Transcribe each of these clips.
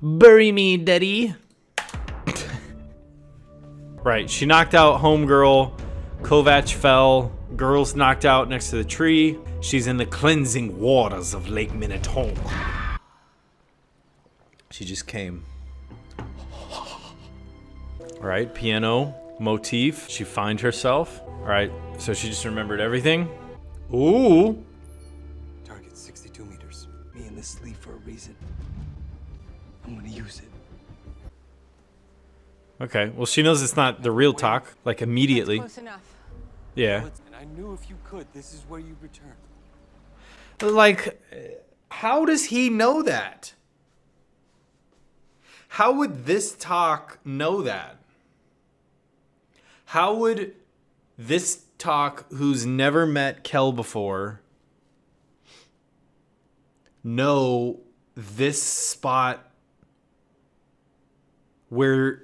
Bury me, daddy. Right, she knocked out homegirl. Kovac fell. Girl's knocked out next to the tree. She's in the cleansing waters of Lake Minnetonka. She just came. All right, piano motif. She finds herself. All right, so she just remembered everything. Ooh. Target 62 meters. Me in this sleeve for a reason. I'm gonna use it. Okay, well, she knows it's not the real talk, like immediately. That's close enough. Yeah. And I knew if you could, this is where you'd return. Like, how does he know that? How would this talk know that? How would this talk, who's never met Kel before, know this spot where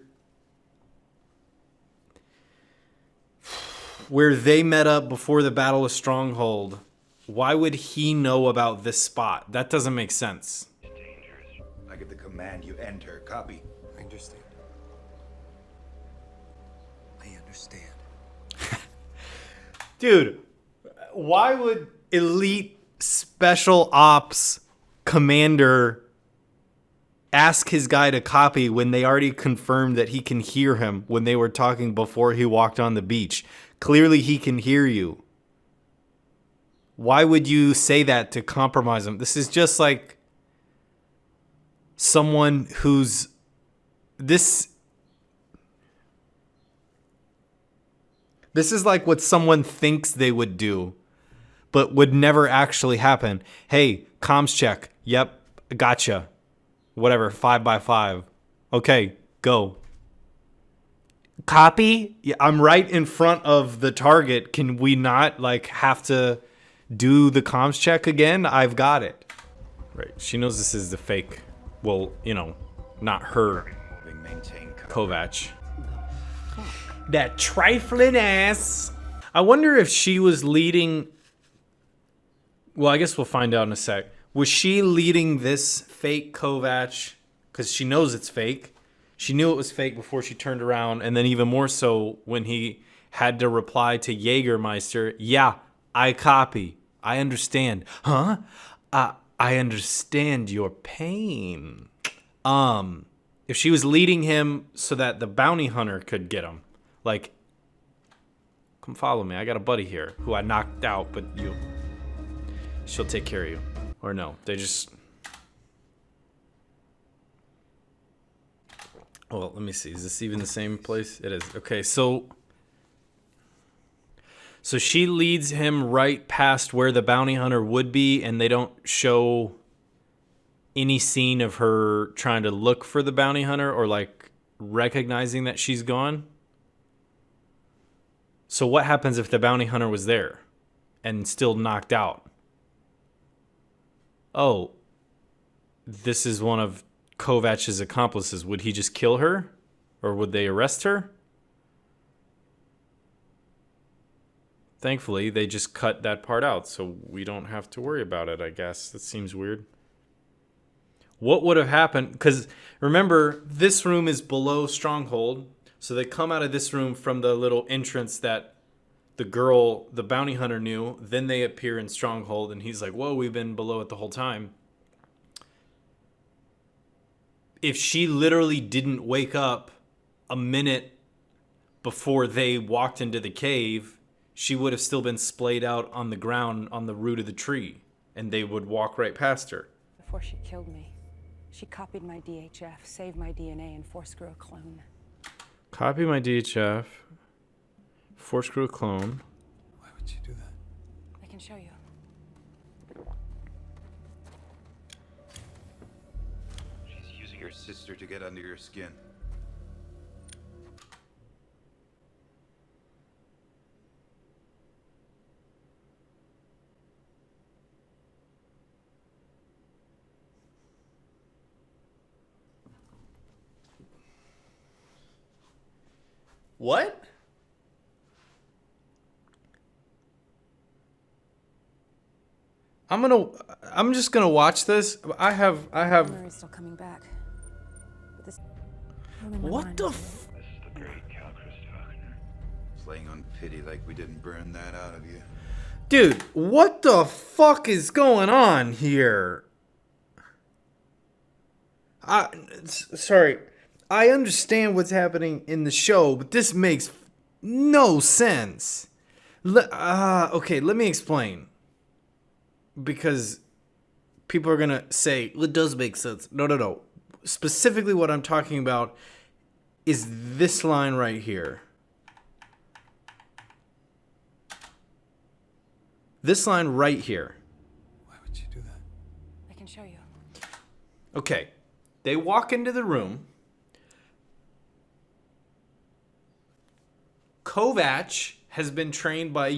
they met up before the Battle of Stronghold? Why would he know about this spot? That doesn't make sense. I get the command, you enter. Copy. I understand. I understand. Dude, why would elite special ops commander ask his guy to copy when they already confirmed that he can hear him when they were talking before he walked on the beach? Clearly he can hear you. Why would you say that to compromise him? This is just like someone who's this is like what someone thinks they would do, but would never actually happen. Hey, comms check. Yep, gotcha. Whatever, 5x5. Okay, go. Copy? Yeah, I'm right in front of the target. Can we not like have to do the comms check again? I've got it. Right, she knows this is the fake. Well, you know, not her. Kovac. That trifling ass. I wonder if she was leading. Well, I guess we'll find out in a sec. Was she leading this fake Kovac? Because she knows it's fake. She knew it was fake before she turned around. And then even more so when he had to reply to Jägermeister. Yeah, I copy. I understand. Huh? I understand your pain. If she was leading him so that the bounty hunter could get him. Like, come follow me. I got a buddy here who I knocked out, but she'll take care of you. Or no, they just... Well, let me see. Is this even the same place? It is. Okay, so she leads him right past where the bounty hunter would be, and they don't show any scene of her trying to look for the bounty hunter or, like, recognizing that she's gone. So what happens if the bounty hunter was there and still knocked out? Oh, this is one of Kovac's accomplices. Would he just kill her? Or would they arrest her? Thankfully, they just cut that part out, so we don't have to worry about it, I guess. That seems weird. What would have happened? Because remember, this room is below Stronghold. So they come out of this room from the little entrance that the girl, the bounty hunter, knew. Then they appear in Stronghold, and he's like, whoa, we've been below it the whole time. If she literally didn't wake up a minute before they walked into the cave, she would have still been splayed out on the ground on the root of the tree, and they would walk right past her. Before she killed me, she copied my DHF, saved my DNA, and forced grew a clone. Copy my DHF, force screw a clone. Why would you do that? I can show you. She's using your sister to get under your skin. What? I'm just gonna watch this. I have Murray's still coming back. this. Only my What mind the is f- This is the great Cal playing on pity like we didn't burn that out of you. Dude, what the fuck is going on here? Sorry. I understand what's happening in the show, but this makes no sense. Okay, let me explain. Because people are going to say, well, it does make sense. No. Specifically what I'm talking about is this line right here. This line right here. Why would you do that? I can show you. Okay. They walk into the room. Kovac has been trained by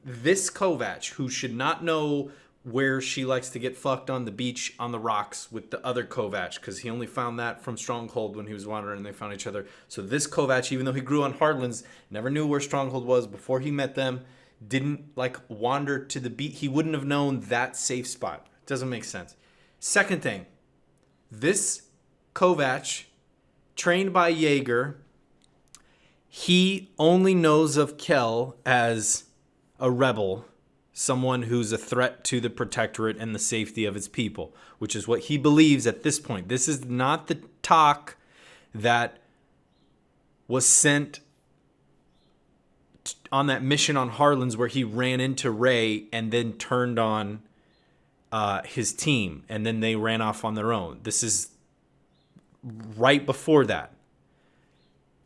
this Kovac, who should not know where she likes to get fucked on the beach on the rocks with the other Kovac, because he only found that from Stronghold when he was wandering and they found each other. So this Kovac, even though he grew on Hardlands, never knew where Stronghold was before he met them, didn't like wander to the beach. He wouldn't have known that safe spot. Doesn't make sense. Second thing, this Kovac, trained by Jaeger, he only knows of Kel as a rebel, someone who's a threat to the Protectorate and the safety of its people, which is what he believes at this point. This is not the talk that was sent on that mission on Harlan's where he ran into Ray and then turned on his team, and then they ran off on their own. This is right before that.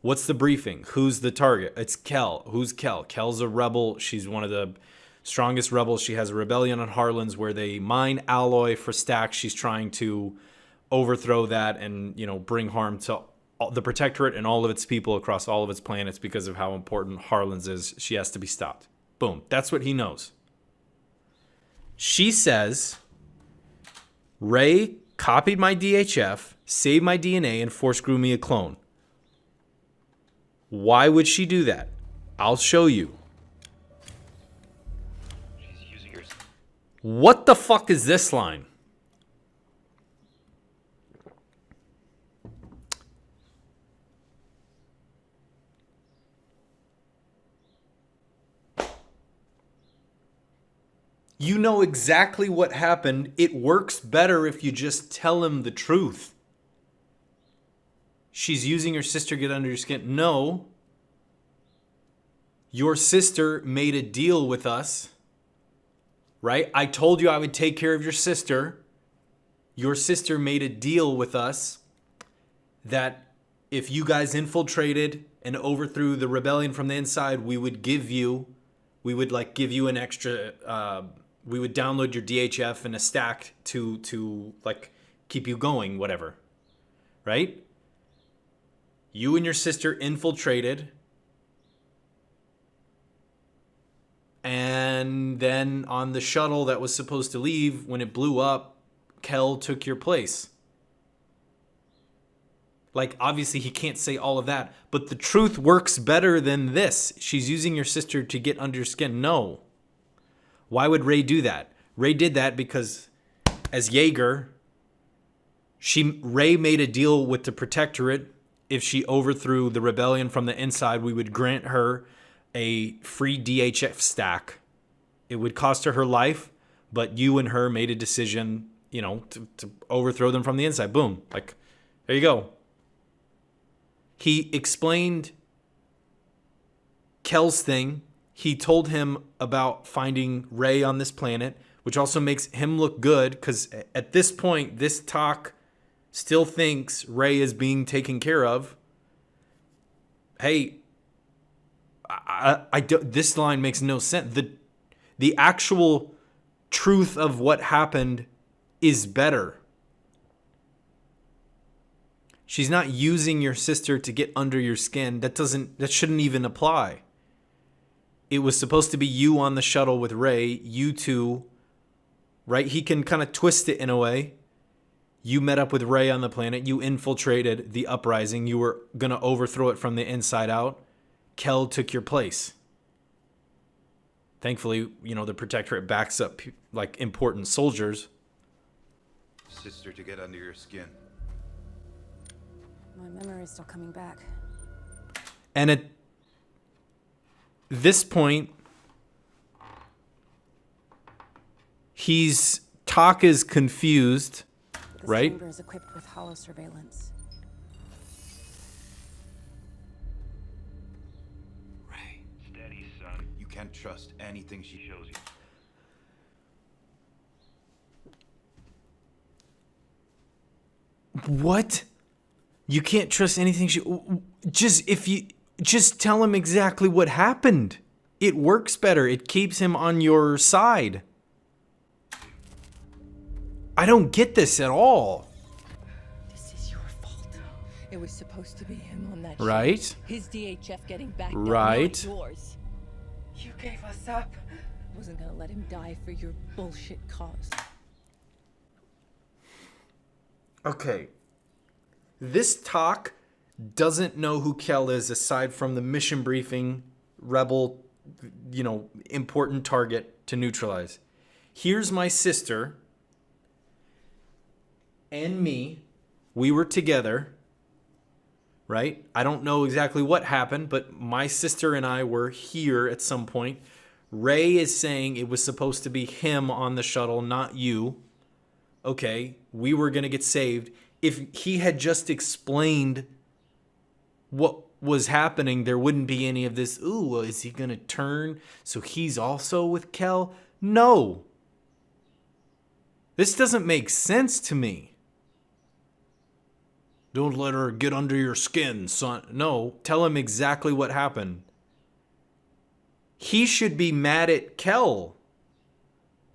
What's the briefing? Who's the target? It's Kel. Who's Kel? Kel's a rebel. She's one of the strongest rebels. She has a rebellion on Harlan's where they mine alloy for stacks. She's trying to overthrow that and, bring harm to the Protectorate and all of its people across all of its planets because of how important Harlan's is. She has to be stopped. Boom. That's what he knows. She says, Ray copied my DHF, saved my DNA, and force grew me a clone. Why would she do that? I'll show you. She's using your... What the fuck is this line? You know exactly what happened. It works better if you just tell him the truth. She's using your sister to get under your skin. No. Your sister made a deal with us. Right? I told you I would take care of your sister. Your sister made a deal with us that if you guys infiltrated and overthrew the rebellion from the inside, we would give you an extra, we would download your DHF and a stack to keep you going, whatever. Right? You and your sister infiltrated, and then on the shuttle that was supposed to leave, when it blew up, Kel took your place. Obviously he can't say all of that, but the truth works better than this. She's using your sister to get under your skin. No. Why would Ray do that? Ray did that because as Jaeger, Ray made a deal with the Protectorate. If she overthrew the rebellion from the inside, we would grant her a free DHF stack. It would cost her life, but you and her made a decision, to overthrow them from the inside. Boom. There you go. He explained Kel's thing. He told him about finding Ray on this planet, which also makes him look good because at this point, this talk still thinks Ray is being taken care of. Hey, this line makes no sense. The actual truth of what happened is better. She's not using your sister to get under your skin. That shouldn't even apply. It was supposed to be you on the shuttle with Ray, you two, right? He can kind of twist it in a way. You met up with Ray on the planet. You infiltrated the uprising. You were going to overthrow it from the inside out. Kel took your place. Thankfully, the Protectorate backs up important soldiers. Sister to get under your skin. memory's still coming back. And at this point, Talk is confused, This right? chamber is equipped with hollow surveillance. Ray. Steady, son. You can't trust anything she shows you. What? You can't trust anything just tell him exactly what happened. It works better. It keeps him on your side. I don't get this at all. This is your fault. It was supposed to be him on that Right? ship. His DHF getting back Right. not yours. You gave us up. Wasn't gonna let him die for your bullshit cause. Okay. This Talk doesn't know who Kel is aside from the mission briefing, rebel, important target to neutralize. Here's my sister and me. We were together, right? I don't know exactly what happened, but my sister and I were here at some point. Ray is saying it was supposed to be him on the shuttle, not you. Okay, we were going to get saved. If he had just explained what was happening, there wouldn't be any of this, ooh, well, is he going to turn so he's also with Kel? No. This doesn't make sense to me. Don't let her get under your skin, son. No, tell him exactly what happened. He should be mad at Kel.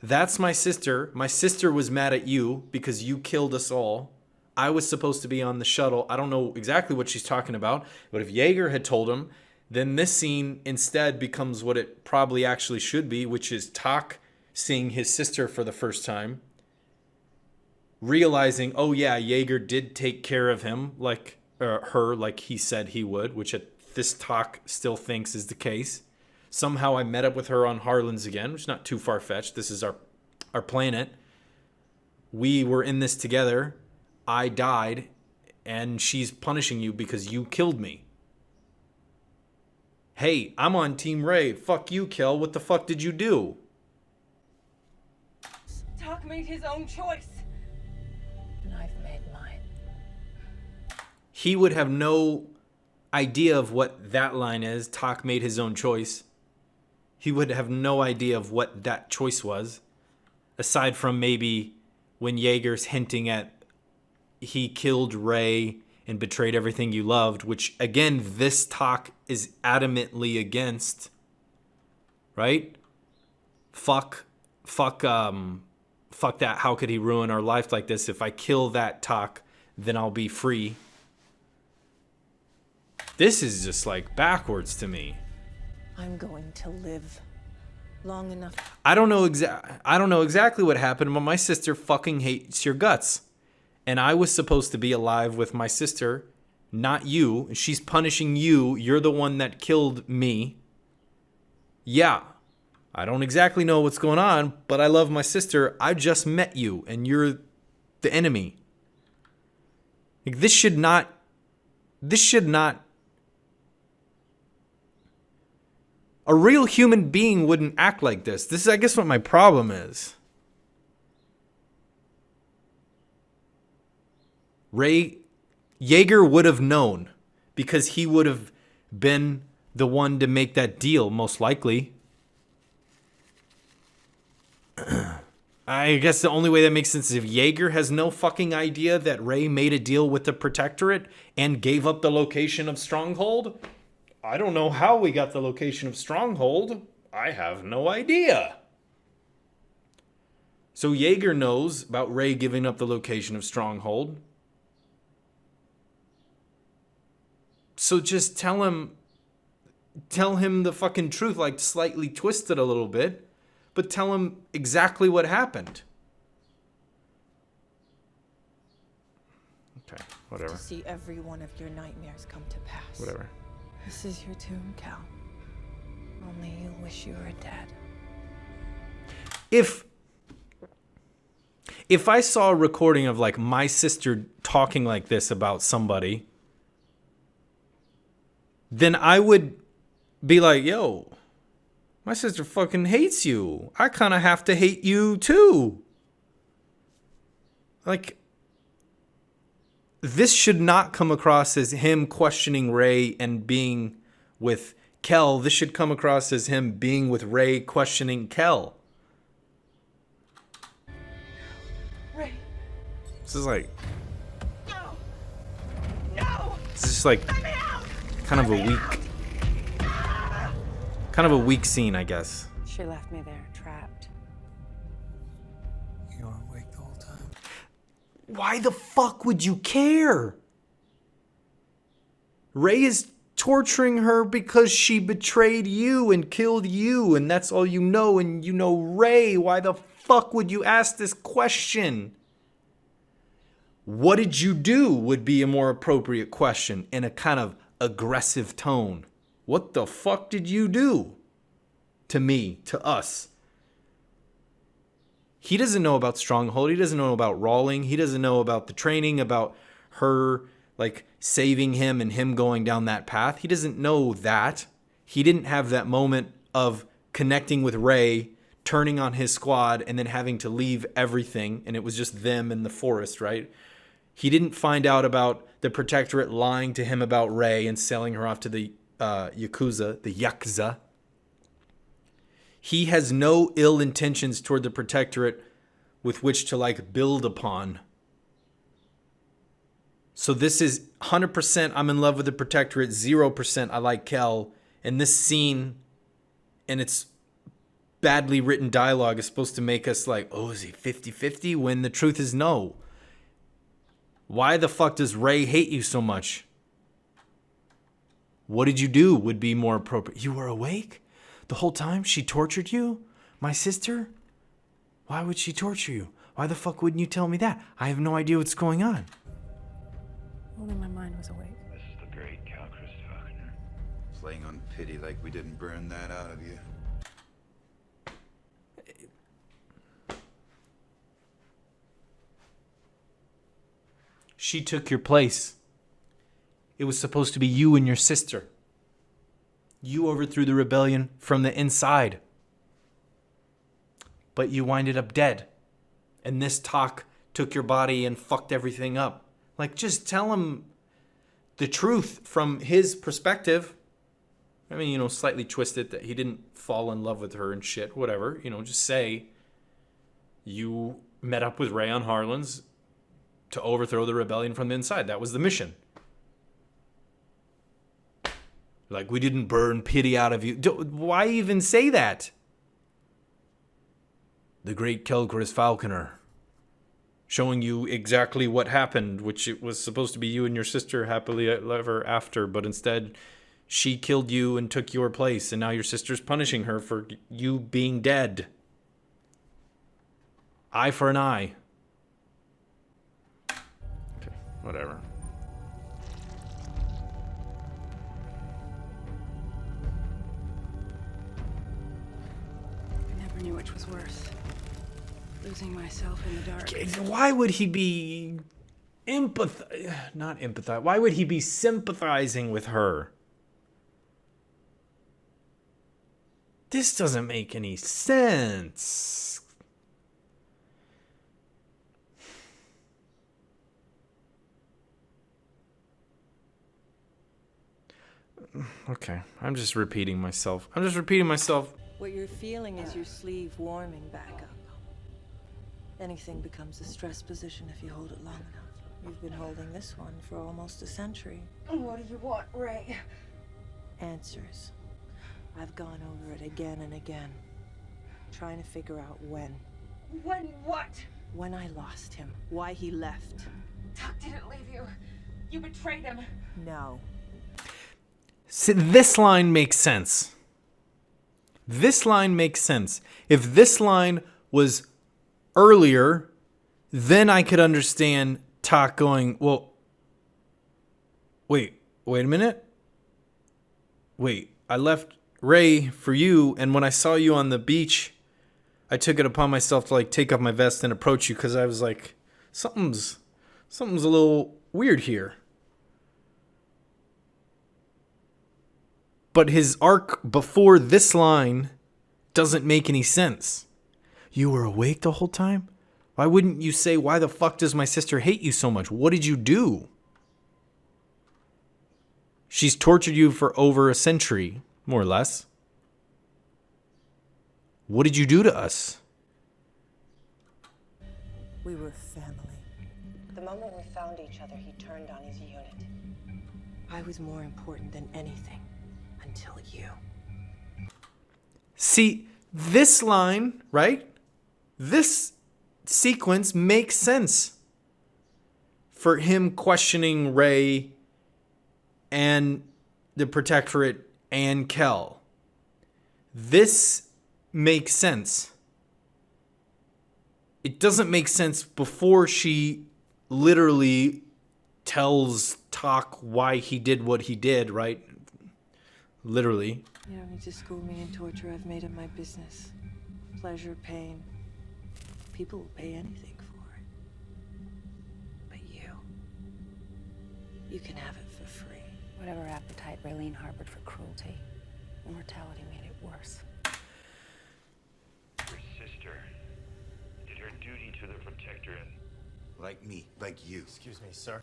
That's my sister. My sister was mad at you because you killed us all. I was supposed to be on the shuttle. I don't know exactly what she's talking about, but if Yeager had told him, then this scene instead becomes what it probably actually should be, which is Talk seeing his sister for the first time, realizing, oh yeah, Yeager did take care of him, her, like he said he would, which this Talk still thinks is the case. Somehow I met up with her on Harlan's again, which is not too far-fetched. This is our planet. We were in this together. I died, and she's punishing you because you killed me. Hey, I'm on Team Ray. Fuck you, Kel. What the fuck did you do? Talk made his own choice. And I've made mine. He would have no idea of what that line is. Talk made his own choice. He would have no idea of what that choice was, aside from maybe when Yeager's hinting at he killed Ray and betrayed everything you loved, which again, this Talk is adamantly against, right? Fuck that. How could he ruin our life like this? If I kill that Talk, then I'll be free. This is just like backwards to me. I'm going to live long enough. I don't know exactly what happened, but my sister fucking hates your guts. And I was supposed to be alive with my sister, not you. She's punishing you. You're the one that killed me. Yeah, I don't exactly know what's going on, but I love my sister. I just met you, and you're the enemy. Like, this should not. A real human being wouldn't act like this. This is, I guess, what my problem is. Yeager would have known because he would have been the one to make that deal, most likely. I guess the only way that makes sense is if Yeager has no fucking idea that Ray made a deal with the Protectorate and gave up the location of Stronghold. I don't know how we got the location of Stronghold. I have no idea. So Yeager knows about Ray giving up the location of Stronghold. So just tell him the fucking truth, like slightly twist it a little bit, but tell him exactly what happened. Okay, whatever. To see every one of your nightmares come to pass. Whatever. This is your tomb, Cal. Only you wish you were dead. If I saw a recording of like my sister talking like this about somebody, then I would be like, yo, my sister fucking hates you. I kind of have to hate you too. Like, this should not come across as him questioning Ray and being with Kel. This should come across as him being with Ray, questioning Kel. Ray. This is like, No. No. this is like Let me out. kind of a weak scene, I guess. She left me there, trapped. You were awake the whole time. Why the fuck would you care? Ray is torturing her because she betrayed you and killed you, and that's all you know, and you know Ray. Why the fuck would you ask this question? What did you do would be a more appropriate question in a kind of aggressive tone. What the fuck did you do to me, to us? He doesn't know about Stronghold. He doesn't know about Rawling. He doesn't know about the training, about her like saving him and him going down that path. He doesn't know that. He didn't have that moment of connecting with Ray, turning on his squad, and then having to leave everything. And it was just them in the forest, right? He didn't find out about the Protectorate lying to him about Ray and selling her off to the Yakuza. He has no ill intentions toward the Protectorate with which to like build upon. So this is 100% I'm in love with the Protectorate, 0% I like Kel. And this scene and its badly written dialogue is supposed to make us like, oh, is he 50-50? When the truth is no. Why the fuck does Ray hate you so much? What did you do would be more appropriate. You were awake? The whole time she tortured you? My sister? Why would she torture you? Why the fuck wouldn't you tell me that? I have no idea what's going on. Only my mind was awake. This is the great Cal Christopher. Playing on pity like we didn't burn that out of you. She took your place. It was supposed to be you and your sister. You overthrew the rebellion from the inside. But you winded up dead. And this talk took your body and fucked everything up. Like, just tell him the truth from his perspective. I mean, slightly twist it that he didn't fall in love with her and shit, whatever. Just say you met up with Ray on Harlan's to overthrow the rebellion from the inside. That was the mission. Like, we didn't burn pity out of you. Why even say that? The great Kelchris Falconer. Showing you exactly what happened, which it was supposed to be you and your sister happily ever after, but instead she killed you and took your place, and now your sister's punishing her for you being dead. Eye for an eye. Okay, whatever. I never knew which was worse. Losing myself in the dark. Why would he be why would he be sympathizing with her? This doesn't make any sense. Okay, I'm just repeating myself. What you're feeling is your sleeve warming back up. Anything becomes a stress position if you hold it long enough. You've been holding this one for almost a century. What do you want, Ray? Answers. I've gone over it again and again, trying to figure out when. When what? When I lost him, why he left. Tuck didn't leave you. You betrayed him. No. See, this line makes sense. This line makes sense. If this line was earlier, then I could understand Tak going, well, wait a minute. Wait, I left Ray for you, and when I saw you on the beach, I took it upon myself to like take off my vest and approach you because I was like, something's a little weird here. But his arc before this line doesn't make any sense. You were awake the whole time? Why wouldn't you say, why the fuck does my sister hate you so much? What did you do? She's tortured you for over a century, more or less. What did you do to us? We were family. The moment we found each other, he turned on his unit. I was more important than anything until you. See, this line, right? This sequence makes sense for him questioning Ray and the Protectorate and Kel. This makes sense. It doesn't make sense before she literally tells Talk why he did what he did, right? Literally. You don't need to school me in torture. I've made it my business. Pleasure, pain. People will pay anything for it. But you can have it for free. Whatever appetite Raylene harbored for cruelty, immortality made it worse. Your sister did her duty to the Protectorate. Like me, like you. Excuse me, sir.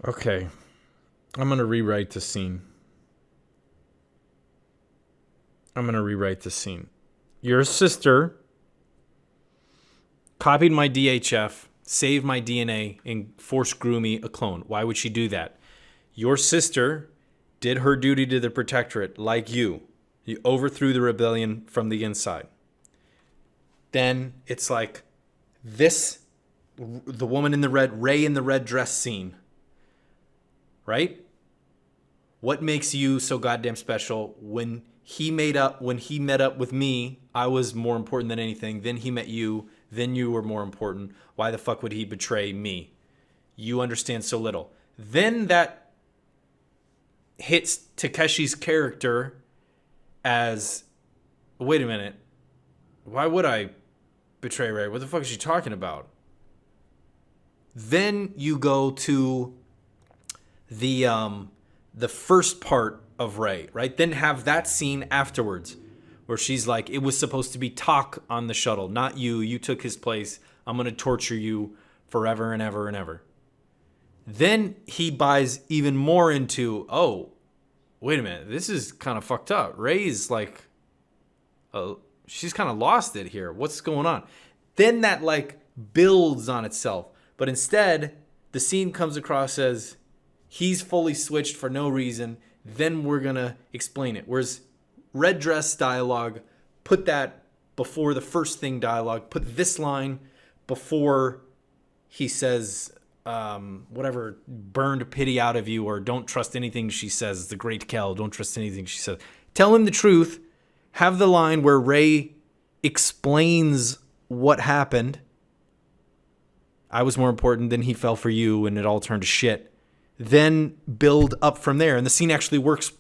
Okay. I'm going to rewrite the scene. Your sister copied my DHF, saved my DNA, and force grew me a clone. Why would she do that? Your sister did her duty to the Protectorate like you. You overthrew the rebellion from the inside. Then it's like this, the woman in the red, Ray in the red dress scene. Right? What makes you so goddamn special? When he met up with me, I was more important than anything. Then he met you. Then you were more important. Why the fuck would he betray me? You understand so little. Then that hits Takeshi's character as, wait a minute. Why would I betray Ray? What the fuck is she talking about? Then you go to the first part of Ray, right? Then have that scene afterwards where she's like, it was supposed to be Talk on the shuttle, not you. You took his place. I'm going to torture you forever and ever and ever. Then he buys even more into, oh, wait a minute. This is kind of fucked up. Ray's like, she's kind of lost it here. What's going on? Then that like builds on itself. But instead, the scene comes across as he's fully switched for no reason. Then we're going to explain it. Whereas red dress dialogue, put that before the first thing dialogue. Put this line before he says, whatever, burned pity out of you, or don't trust anything she says. The great Kel, don't trust anything she says. Tell him the truth. Have the line where Ray explains what happened. I was more important than he fell for you, and it all turned to shit. Then build up from there, and the scene actually works.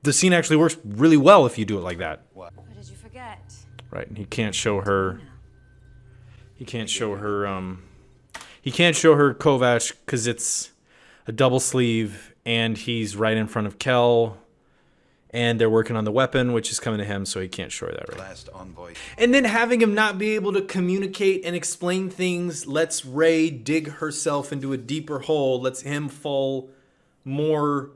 The scene actually works really well if you do it like that. What did you forget? Right, and he can't show her. He can't show her. He can't show her Kovac because it's a double sleeve, and he's right in front of Kel, and they're working on the weapon, which is coming to him, so he can't show her that right. Last envoy. And then having him not be able to communicate and explain things lets Ray dig herself into a deeper hole, lets him fall more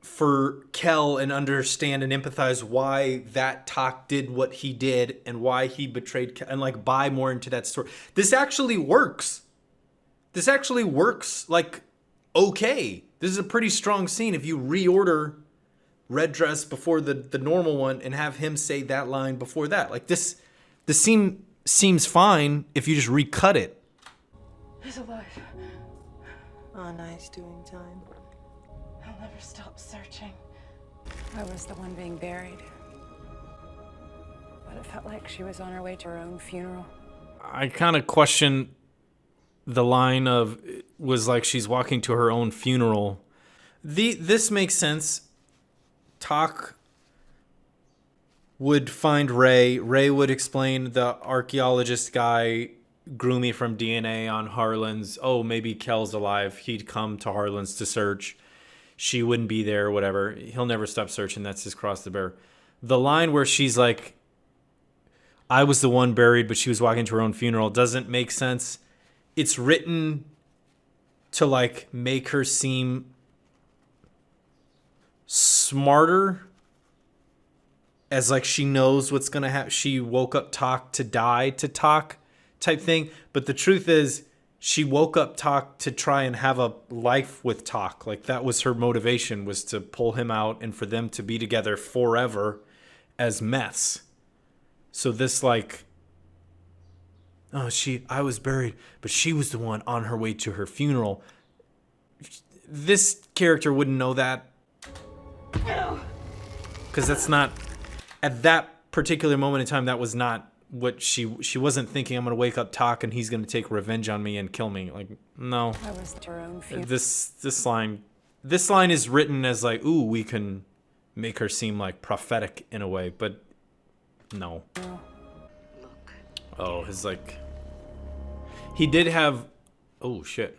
for Kel and understand and empathize why that Talk did what he did and why he betrayed Kel, and like buy more into that story. This actually works. This actually works like okay. This is a pretty strong scene if you reorder red dress before the normal one and have him say that line before that. Like this, the scene seems fine if you just recut it. He's alive. Oh, nice doing time. I'll never stop searching. I was the one being buried. But it felt like she was on her way to her own funeral. I kind of question the line of, it was like she's walking to her own funeral. This makes sense. Talk would find Ray. Ray would explain the archaeologist guy grew me from DNA on Harlan's. Oh, maybe Kel's alive. He'd come to Harlan's to search. She wouldn't be there, whatever. He'll never stop searching. That's his cross to bear. The line where she's like, I was the one buried, but she was walking to her own funeral doesn't make sense. It's written to like make her seem smarter, as like she knows what's gonna happen. She woke up Talk to die to Talk type thing. But the truth is, she woke up Talk to try and have a life with Talk. Like that was her motivation, was to pull him out and for them to be together forever as mess. So this like, oh, I was buried, but she was the one on her way to her funeral. This character wouldn't know that. Because that's not, at that particular moment in time, that was not what she wasn't thinking, I'm going to wake up Talk and he's going to take revenge on me and kill me. Like, no. I was her own funeral. This line is written as like, ooh, we can make her seem like prophetic in a way, but no. Oh, his like, he did have, oh shit,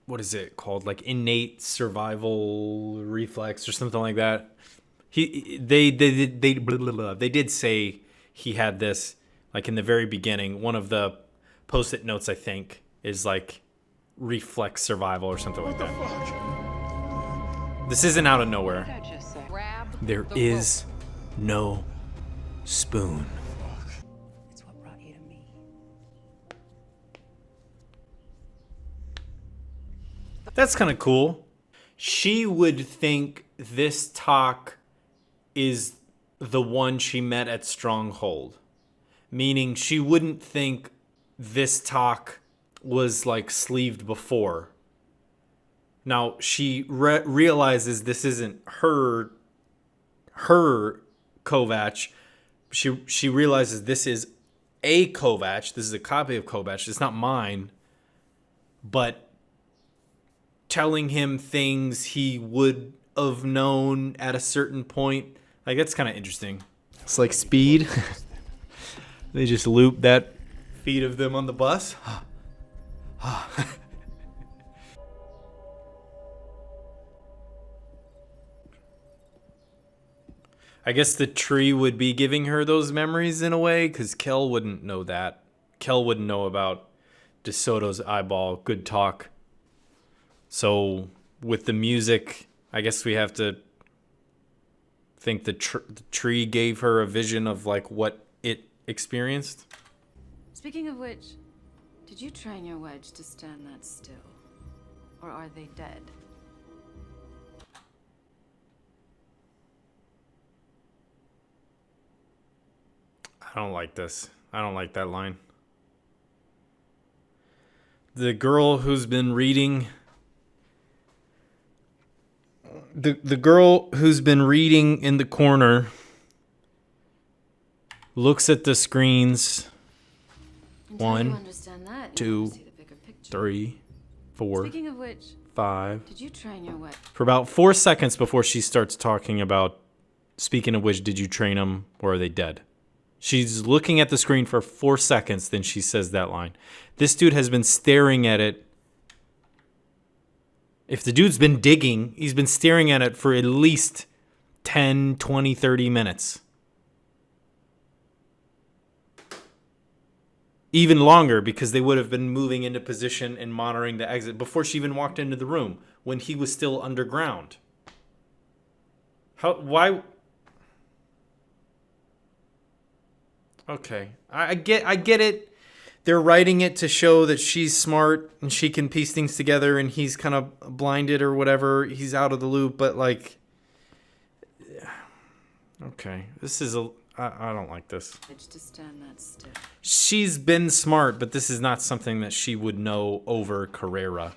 what is it called? Like innate survival reflex or something like that. They did say he had this, like in the very beginning. One of the post-it notes, I think, is like reflex survival or something like that. This isn't out of nowhere. There is no spoon. It's what brought you to me. That's kind of cool. She would think this Talk is the one she met at Stronghold. Meaning she wouldn't think this Talk was like sleeved before. Now she realizes this isn't her Kovac. She realizes this is a Kovac. This is a copy of Kovac. It's not mine. But telling him things he would have known at a certain point, like that's kind of interesting. It's like Speed. They just loop that feed of them on the bus. I guess the tree would be giving her those memories in a way, because Kel wouldn't know that. Kel wouldn't know about DeSoto's eyeball. Good talk. So with the music, I guess we have to think the tree gave her a vision of like what it experienced. Speaking of which, did you train your wedge to stand that still? Or are they dead? I don't like this. I don't like that line. The girl who's been reading... The girl who's been reading in the corner looks at the screens. Until you 1, understand that, you 2, never see the bigger picture. 3, 4, Speaking of which, 5. did you train your wedge? For about 4 seconds before she starts talking about, speaking of which, did you train them or are they dead? She's looking at the screen for 4 seconds, then she says that line. This dude has been staring at it. If the dude's been digging, he's been staring at it for at least 10, 20, 30 minutes. Even longer, because they would have been moving into position and monitoring the exit before she even walked into the room, when he was still underground. Why? Okay, I get it. They're writing it to show that she's smart and she can piece things together, and he's kind of blinded or whatever. He's out of the loop, but like, okay, this is I don't like this. To stand that still. She's been smart, but this is not something that she would know over Carrera.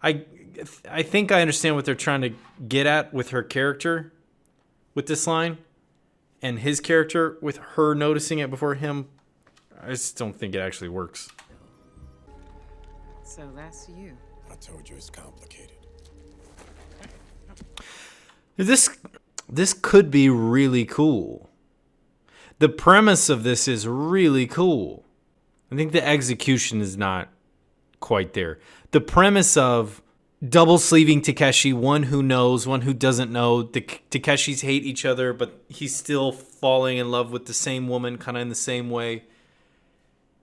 I think I understand what they're trying to get at with her character with this line, and his character with her noticing it before him. I just don't think it actually works. So that's you. I told you it's complicated. This could be really cool. The premise of this is really cool. I think the execution is not quite there. The premise of double sleeving Takeshi, one who knows, one who doesn't know. The Takeshis hate each other, but he's still falling in love with the same woman, kind of in the same way.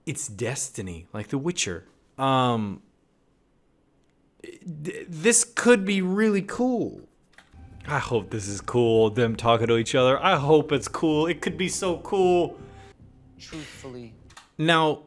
It's destiny, like The Witcher. This could be really cool. I hope this is cool, them talking to each other. I hope it's cool. It could be so cool. Truthfully, Now,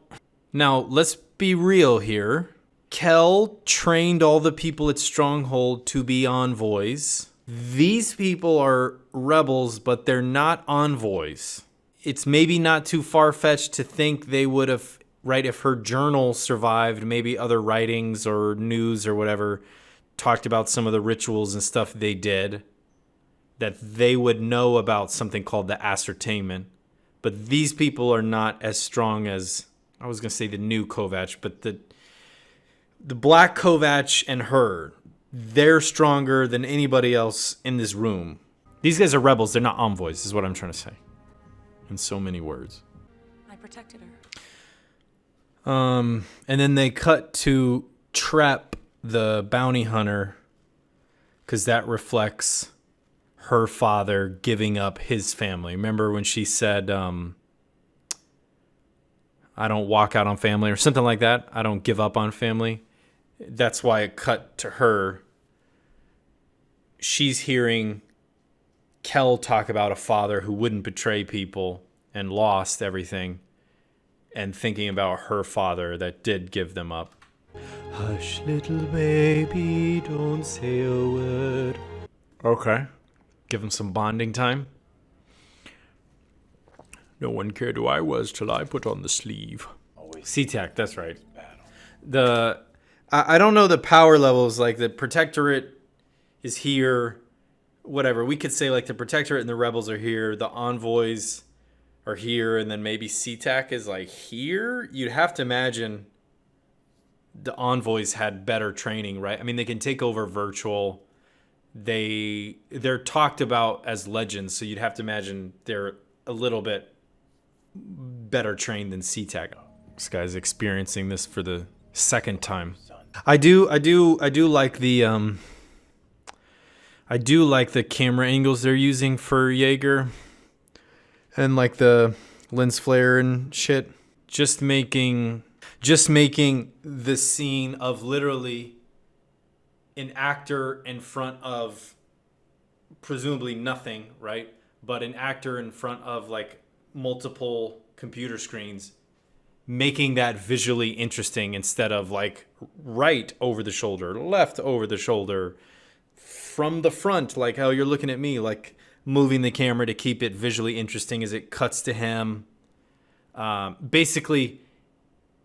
let's be real here. Kel trained all the people at Stronghold to be envoys. These people are rebels, but they're not envoys. It's maybe not too far-fetched to think they would have, right, if her journal survived, maybe other writings or news or whatever talked about some of the rituals and stuff they did, that they would know about something called the ascertainment. But these people are not as strong as, I was going to say the new Kovac, but the Black Kovac and her, they're stronger than anybody else in this room. These guys are rebels. They're not envoys, is what I'm trying to say. In so many words. I protected her. And then they cut to Trep, the bounty hunter, because that reflects her father giving up his family. Remember when she said, I don't walk out on family or something like that? I don't give up on family. That's why it cut to her. She's hearing Kel talk about a father who wouldn't betray people and lost everything, and thinking about her father that did give them up. Hush, little baby, don't say a word. Okay. Give him some bonding time. No one cared who I was till I put on the sleeve. SeaTac, that's right. I don't know the power levels. Like the Protectorate is here, whatever. We could say like the Protectorate and the Rebels are here. The Envoys are here, and then maybe SeaTac is like here. You'd have to imagine the Envoys had better training, right? I mean, they can take over virtual. They're talked about as legends, so you'd have to imagine they're a little bit better trained than SeaTac. This guy's experiencing this for the second time. I do like the camera angles they're using for Jaeger, and like the lens flare and shit. Just making the scene of literally an actor in front of presumably nothing, right? But an actor in front of like multiple computer screens, making that visually interesting instead of like right over the shoulder, left over the shoulder, from the front, like how you're looking at me, like moving the camera to keep it visually interesting as it cuts to him. Basically,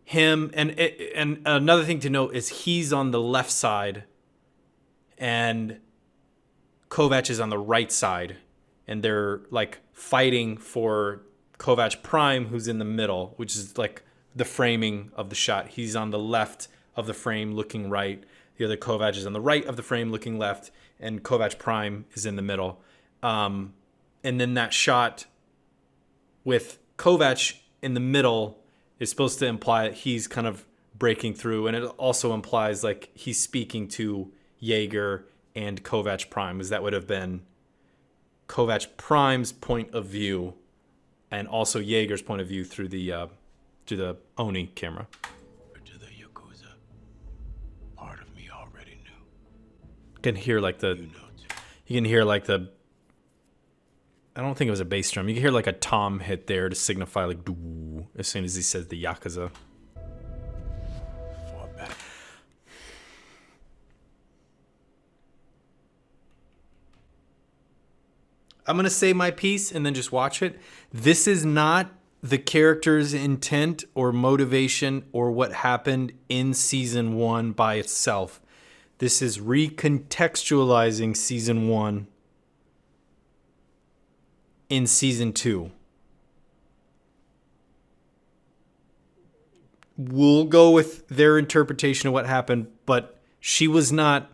him, and another thing to note is he's on the left side and Kovac is on the right side, and they're like fighting for Kovac Prime, who's in the middle, which is like the framing of the shot. He's on the left of the frame looking right. The other Kovac is on the right of the frame looking left, and Kovac Prime is in the middle. And then that shot with Kovac in the middle is supposed to imply that he's kind of breaking through, and it also implies like he's speaking to Jaeger and Kovac Prime, as that would have been Kovac Prime's point of view and also Jaeger's point of view through the Oni camera. To the Yakuza, part of me already knew. You can hear like the, You know too. you can hear like the, I don't think it was a bass drum. You can hear like a tom hit there to signify like doo as soon as he says the Yakuza. Fought back. I'm going to say my piece and then just watch it. This is not the character's intent or motivation or what happened in season 1 by itself. This is recontextualizing season 1 in season 2. We'll go with their interpretation of what happened, but she was not...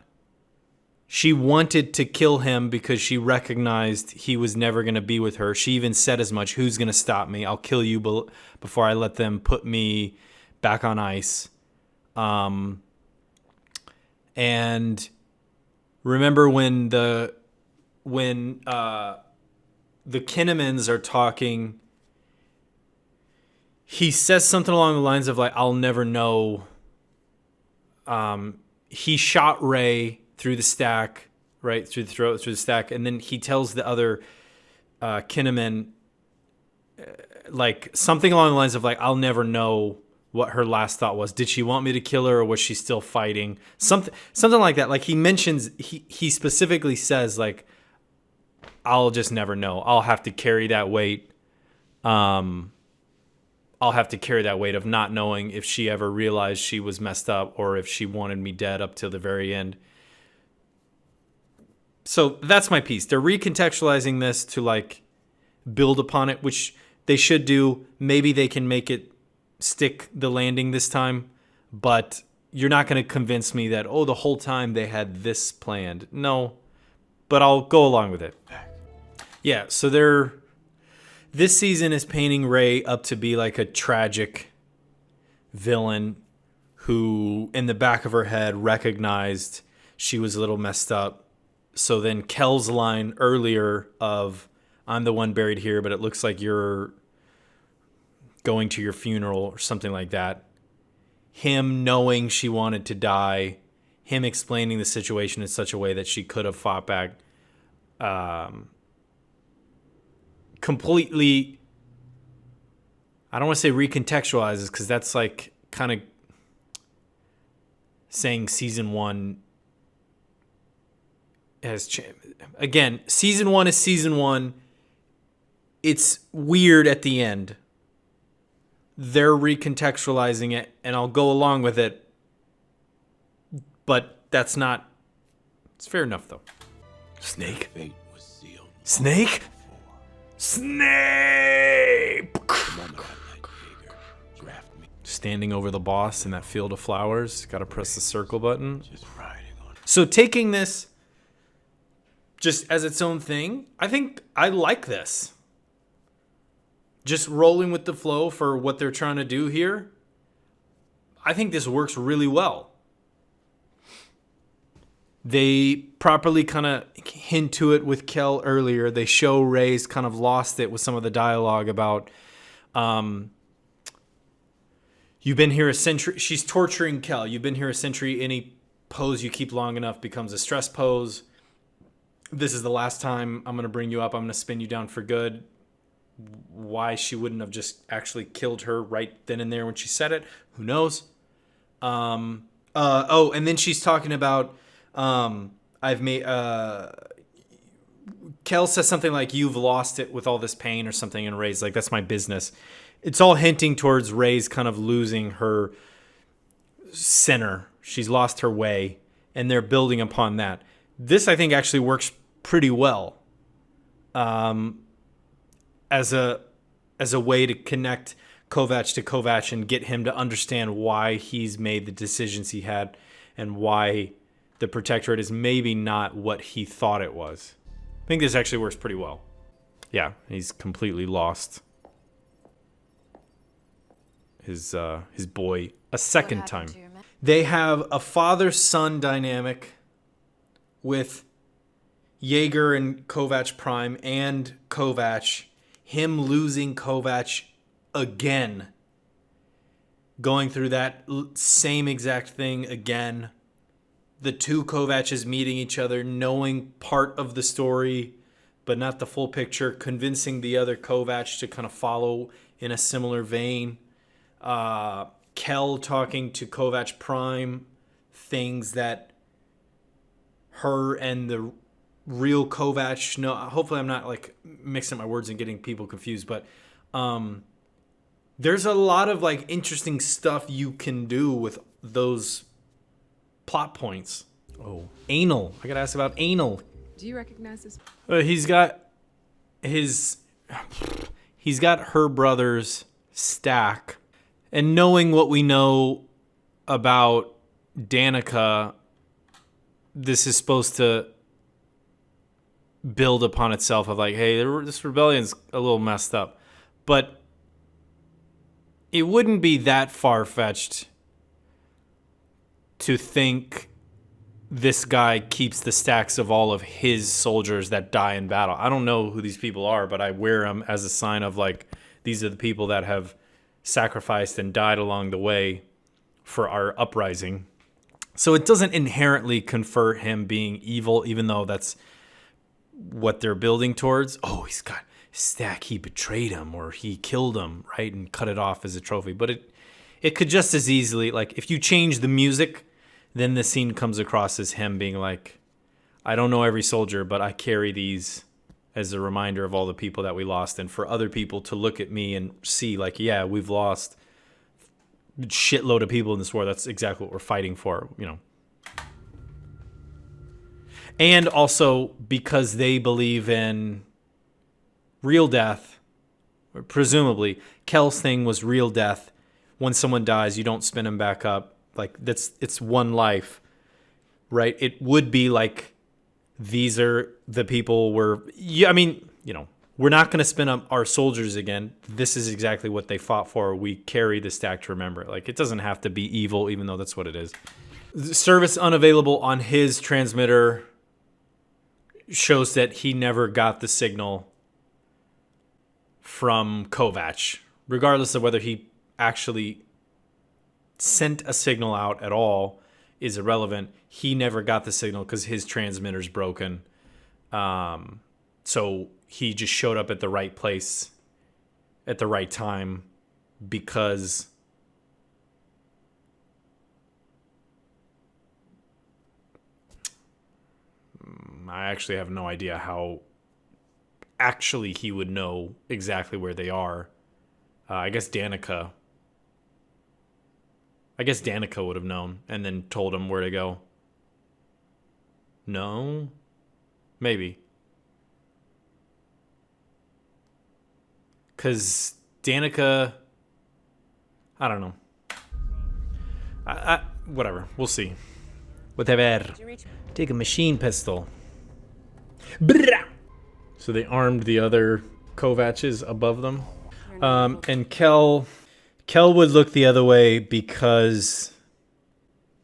She wanted to kill him because she recognized he was never going to be with her. She even said as much, who's going to stop me? I'll kill you before I let them put me back on ice. And remember when the Kinnemans are talking, he says something along the lines of like, I'll never know. He shot Ray through the stack, right through the throat, through the stack. And then he tells the other Kinnaman, like something along the lines of like, I'll never know what her last thought was. Did she want me to kill her, or was she still fighting? Something like that. Like he mentions, he specifically says like, I'll just never know. I'll have to carry that weight. I'll have to carry that weight of not knowing if she ever realized she was messed up or if she wanted me dead up till the very end. So that's my piece. They're recontextualizing this to like build upon it, which they should do. Maybe they can make it stick the landing this time, but you're not going to convince me that, oh, the whole time they had this planned. No, but I'll go along with it. Yeah, so this season is painting Ray up to be like a tragic villain who in the back of her head recognized she was a little messed up. So then Kel's line earlier of, I'm the one buried here, but it looks like you're going to your funeral or something like that. Him knowing she wanted to die, him explaining the situation in such a way that she could have fought back. Completely, I don't want to say recontextualizes, because that's like kind of saying season one has changed. Again, season one is season one. It's weird at the end. They're recontextualizing it, and I'll go along with it. But that's not... It's fair enough, though. Snake? Snake? Snape! Standing over the boss in that field of flowers. Got to press the circle button. So taking this just as its own thing, I think I like this. Just rolling with the flow for what they're trying to do here. I think this works really well. They properly kind of hint to it with Kel earlier. They show Ray's kind of lost it with some of the dialogue about, you've been here a century. She's torturing Kel. You've been here a century. Any pose you keep long enough becomes a stress pose. This is the last time I'm going to bring you up. I'm going to spin you down for good. Why she wouldn't have just actually killed her right then and there when she said it, who knows? And then she's talking about, Kel says something like, you've lost it with all this pain or something, and Ray's like, that's my business. It's all hinting towards Ray's kind of losing her center. She's lost her way, and they're building upon that. This, I think, actually works pretty well. As a way to connect Kovac to Kovac and get him to understand why he's made the decisions he had and why the Protectorate is maybe not what he thought it was. I think this actually works pretty well. Yeah, he's completely lost his boy a second time. They have a father-son dynamic with Yeager and Kovac Prime and Kovac. Him losing Kovac again. Going through that same exact thing again. The two Kovacs meeting each other, knowing part of the story, but not the full picture. Convincing the other Kovac to kind of follow in a similar vein. Kel talking to Kovac Prime. Things that her and the real Kovac, no, hopefully I'm not like mixing up my words and getting people confused, but there's a lot of like interesting stuff you can do with those plot points. Oh, anal. I gotta ask about anal. Do you recognize this? He's got her brother's stack, and knowing what we know about Danica, this is supposed to build upon itself of like, hey, this rebellion's a little messed up. But it wouldn't be that far-fetched to think this guy keeps the stacks of all of his soldiers that die in battle. I don't know who these people are, but I wear them as a sign of like, these are the people that have sacrificed and died along the way for our uprising. So it doesn't inherently confer him being evil, even though that's what they're building towards. Oh, he's got his stack, he betrayed him or he killed him, right? And cut it off as a trophy. But it could just as easily, like, if you change the music, then the scene comes across as him being like, I don't know every soldier, but I carry these as a reminder of all the people that we lost. And for other people to look at me and see like, yeah, we've lost a shitload of people in this war. That's exactly what we're fighting for, you know. And also because they believe in real death, or presumably Kel's thing was real death. When someone dies, you don't spin them back up. Like it's one life, right? It would be like, these are the people I mean, you know, we're not going to spin up our soldiers again. This is exactly what they fought for. We carry the stack to remember it. Like, it doesn't have to be evil, even though that's what it is. Service unavailable on his transmitter shows that he never got the signal from Kovac, regardless of whether he actually sent a signal out at all is irrelevant. He never got the signal because his transmitter's broken. So he just showed up at the right place at the right time because I actually have no idea how actually he would know exactly where they are. I guess Danica would have known and then told him where to go. No? Maybe. Because Danica... I don't know. Whatever. We'll see. Whatever. Take a machine pistol. Brrrah! So they armed the other Kovacs above them. And Kel would look the other way because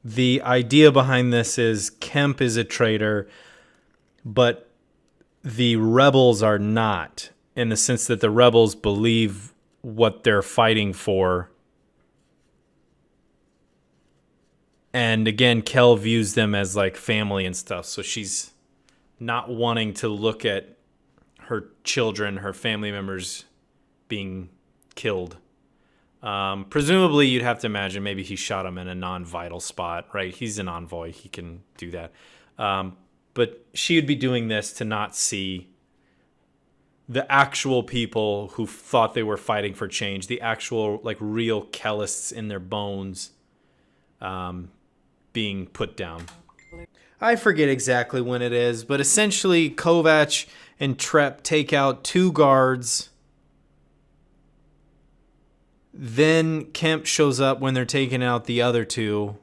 the idea behind this is Kemp is a traitor, but the rebels are not, in the sense that the rebels believe what they're fighting for. And again, Kel views them as like family and stuff, so she's not wanting to look at her children, her family members being killed. Presumably, you'd have to imagine maybe he shot him in a non-vital spot, right? He's an envoy. He can do that. But she would be doing this to not see the actual people who thought they were fighting for change, the actual, like, real Kellists in their bones being put down. I forget exactly when it is, but essentially Kovac and Trep take out 2 guards. Then Kemp shows up when they're taking out the other 2.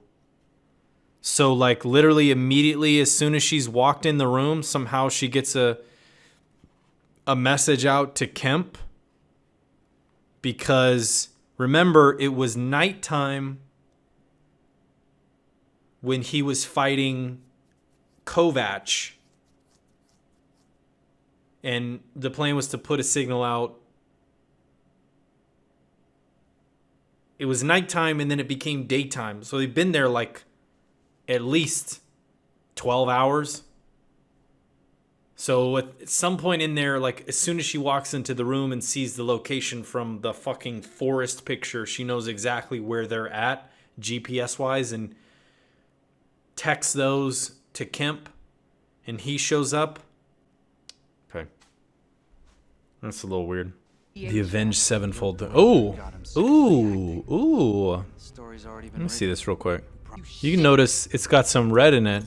So, like, literally immediately as soon as she's walked in the room, somehow she gets a message out to Kemp. Because, remember, it was nighttime when he was fighting Kovac. And the plan was to put a signal out. It was nighttime and then it became daytime. So they've been there like at least 12 hours. So at some point in there, like as soon as she walks into the room and sees the location from the fucking forest picture, she knows exactly where they're at GPS wise and texts those to Kemp and he shows up. Okay. That's a little weird. The Avenged Sevenfold. Oh! Ooh! Let me see this real quick. You can notice it's got some red in it.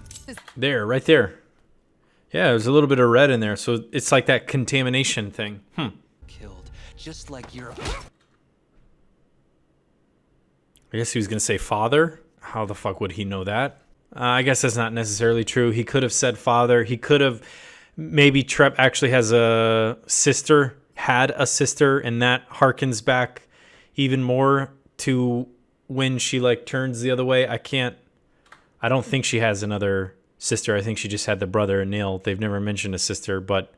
There, right there. Yeah, there's a little bit of red in there, so it's like that contamination thing. Killed, just like your... I guess he was going to say father. How the fuck would he know that? I guess that's not necessarily true. He could have said father. He could have... Maybe Trep actually has a sister... had a sister, and that harkens back even more to when she like turns the other way. I don't think she has another sister. I think she just had the brother and Neil. They've never mentioned a sister, but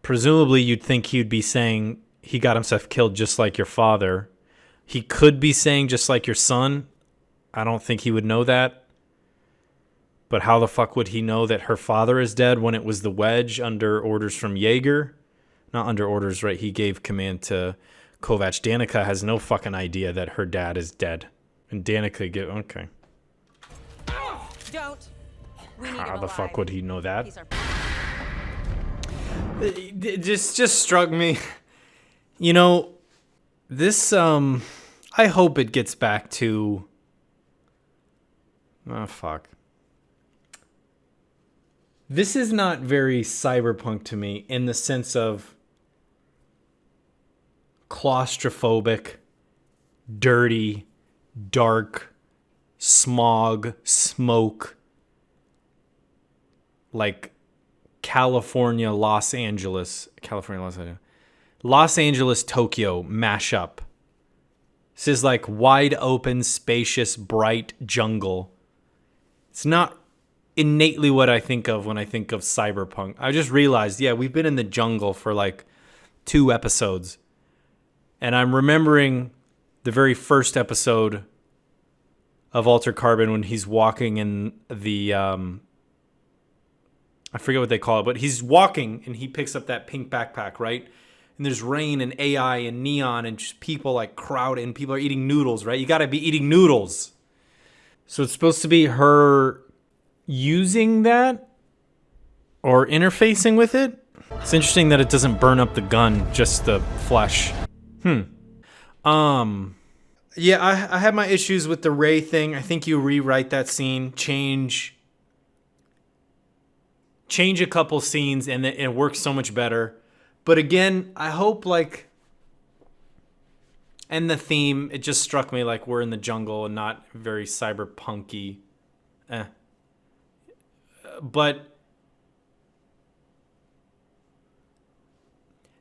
presumably you'd think he'd be saying he got himself killed just like your father. He could be saying just like your son. I don't think he would know that. But how the fuck would he know that her father is dead when it was the Wedge under orders from Jaeger? Not under orders, right? He gave command to Kovac. Danica has no fucking idea that her dad is dead. And Danica okay. Don't. We need How him the alive. fuck would he know that? He's our... It just struck me. You know, this I hope it gets back to fuck. This is not very cyberpunk to me in the sense of claustrophobic, dirty, dark, smog, smoke, like California, Los Angeles, Tokyo mashup. This is like wide open, spacious, bright jungle. It's not innately what I think of when I think of cyberpunk. I just realized, yeah, we've been in the jungle for like 2 episodes. And I'm remembering the very first episode of Altered Carbon when he's walking in the I forget what they call it, but he's walking and he picks up that pink backpack, right? And there's rain and AI and neon and just people like crowd and people are eating noodles, right? You got to be eating noodles. So it's supposed to be her using that or interfacing with it. It's interesting that it doesn't burn up the gun, just the flesh. Yeah, I have my issues with the Ray thing. I think you rewrite that scene, change a couple scenes, and it works so much better. But again, I hope like, and the theme, it just struck me like we're in the jungle and not very cyberpunky. But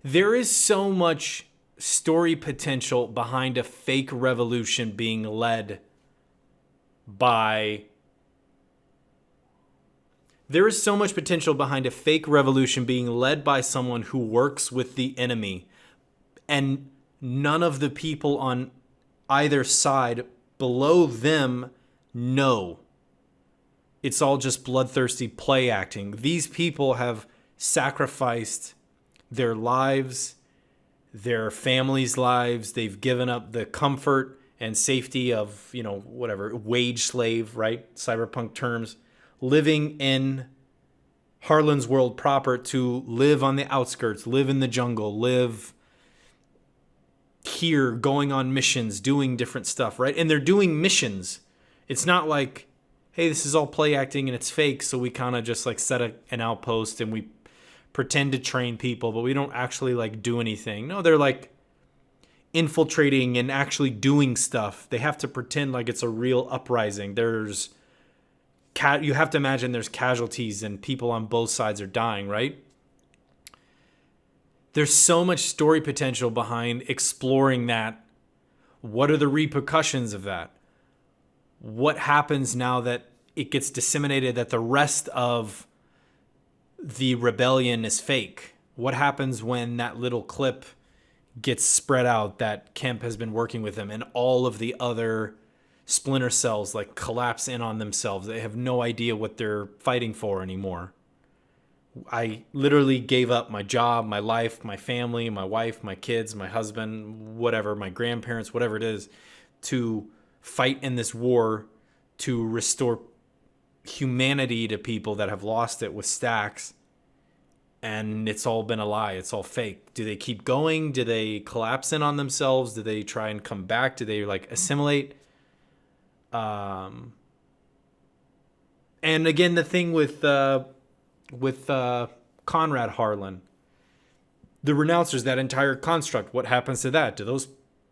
there is so much story potential behind a fake revolution being led by... There is so much potential behind a fake revolution being led by someone who works with the enemy, and none of the people on either side below them know. It's all just bloodthirsty play acting. These people have sacrificed their lives, their families' lives. They've given up the comfort and safety of, you know, whatever, wage slave, right? Cyberpunk terms. Living in Harlan's world proper to live on the outskirts, live in the jungle, live here, going on missions, doing different stuff, right? And they're doing missions. It's not like, hey, this is all play acting and it's fake, so we kind of just like set an outpost and we pretend to train people, but we don't actually like do anything. No, they're like infiltrating and actually doing stuff. They have to pretend like it's a real uprising. You have to imagine there's casualties and people on both sides are dying, right? There's so much story potential behind exploring that. What are the repercussions of that? What happens now that it gets disseminated that the rest of the rebellion is fake? What happens when that little clip gets spread out that Kemp has been working with him and all of the other splinter cells like collapse in on themselves? They have no idea what they're fighting for anymore. I literally gave up my job, my life, my family, my wife, my kids, my husband, whatever, my grandparents, whatever it is, to fight in this war to restore humanity to people that have lost it with Stacks. And it's all been a lie. It's all fake. Do they keep going? Do they collapse in on themselves? Do they try and come back? Do they like assimilate? And again, the thing with Conrad Harlan, the renouncers, that entire construct, what happens to that? Do those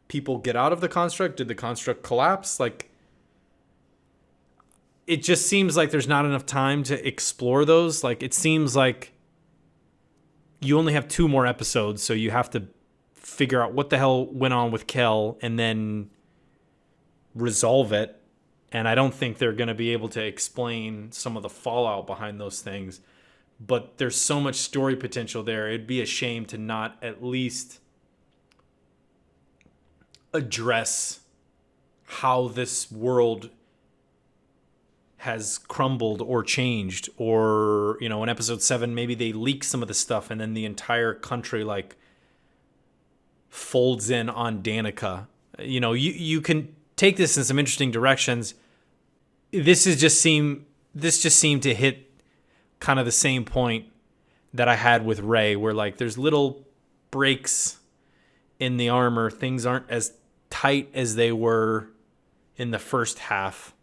people get out of the construct? Did the construct collapse? Like, it just seems like there's not enough time to explore those. Like, it seems like you only have 2 more episodes, so you have to figure out what the hell went on with Kel and then resolve it. And I don't think they're going to be able to explain some of the fallout behind those things. But there's so much story potential there. It'd be a shame to not at least address how this world has crumbled or changed, or, you know, in episode 7 maybe they leak some of the stuff and then the entire country like folds in on Danica. You know, you can take this in some interesting directions. This just seemed to hit kind of the same point that I had with Rey, where like there's little breaks in the armor, things aren't as tight as they were in the first half,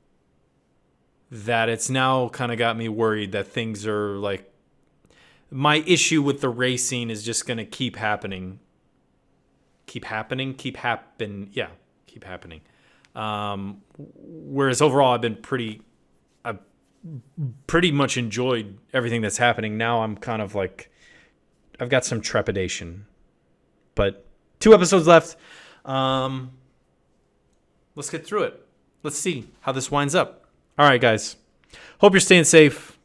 that it's now kind of got me worried that things are like, my issue with the racing is just going to keep happening. Whereas overall I've pretty much enjoyed everything that's happening. Now I'm kind of like, I've got some trepidation, but 2 episodes left. Let's get through it. Let's see how this winds up. All right, guys. Hope you're staying safe.